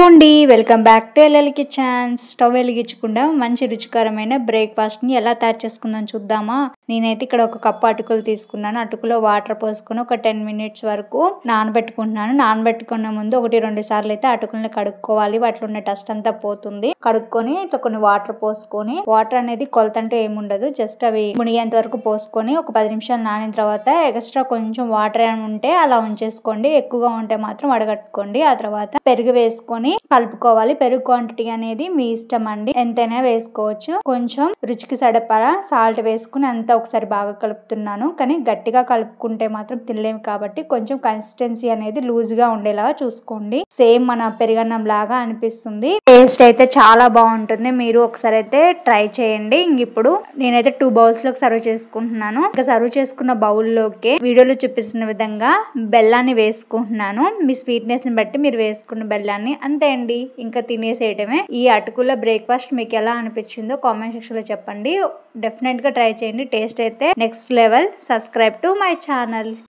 Hello welcome back to LL kitchen. Stove వెలిగించకుండా మంచి రుచికరమైన బ్రేక్ఫాస్ట్ని ఎలా తయారు చేసుకుందాం చూద్దామా. నేనైతే ఇక్కడ ఒక కప్పు అటుకులు తీసుకున్నాను. అటుకులో వాటర్ పోసుకొని ఒక 10 minutes వరకు నానబెట్టుకుంటున్నాను. నానబెట్టుకున్న ముందు 1-2 సార్లు అయితే అటుకుల్ని కడుక్కోవాలి. వాటిలో ఉన్న డస్ట్ అంతా పోతుంది. కడుక్కొని ఇట్లా కొన్ని వాటర్ పోసుకొని, వాటర్ అనేది కొలతంటే ఏముండదు, జస్ట్ అవి మునిగేంత వరకు పోసుకొని ఒక 10 నిమిషాలు నానిన తర్వాత ఎక్స్ట్రా కొంచెం వాటర్ ఏమైనా ఉంటే అలా ఉంచేసుకోండి. ఎక్కువగా ఉంటే మాత్రం వడగట్టుకోండి. ఆ తర్వాత పెరుగు వేసుకొని కలుపుకోవాలి. పెరుగు క్వాంటిటీ అనేది మీ ఇష్టం అండి, ఎంతైనా వేసుకోవచ్చు. కొంచెం రుచికి సరిపడా సాల్ట్ వేసుకుని అంతా ఒకసారి బాగా కలుపుతున్నాను. కానీ గట్టిగా కలుపుకుంటే మాత్రం తినలేము కాబట్టి కొంచెం కన్సిస్టెన్సీ అనేది లూజ్ గా ఉండేలాగా చూసుకోండి. సేమ్ మన పెరుగన్నం లాగా అనిపిస్తుంది. టేస్ట్ అయితే చాలా బాగుంటుంది. మీరు ఒకసారి అయితే ట్రై చేయండి. ఇప్పుడు నేనైతే 2 బౌల్స్ లోకి సర్వ్ చేసుకుంటున్నాను. ఇంకా సర్వ్ చేసుకున్న బౌల్లోకి వీడియోలో చూపిస్తున్న విధంగా బెల్లాన్ని వేసుకుంటున్నాను. మీ స్వీట్నెస్ ని బట్టి మీరు వేసుకున్న బెల్లాన్ని. అంతే అండి, ఇంకా తినేసేయటమే. ఈ అటుకుల బ్రేక్ఫాస్ట్ మీకు ఎలా అనిపించిందో కామెంట్ సెక్షన్ లో చెప్పండి. డెఫినెట్ గా ట్రై చేయండి. టేస్ట్ అయితే next level. Subscribe to my channel.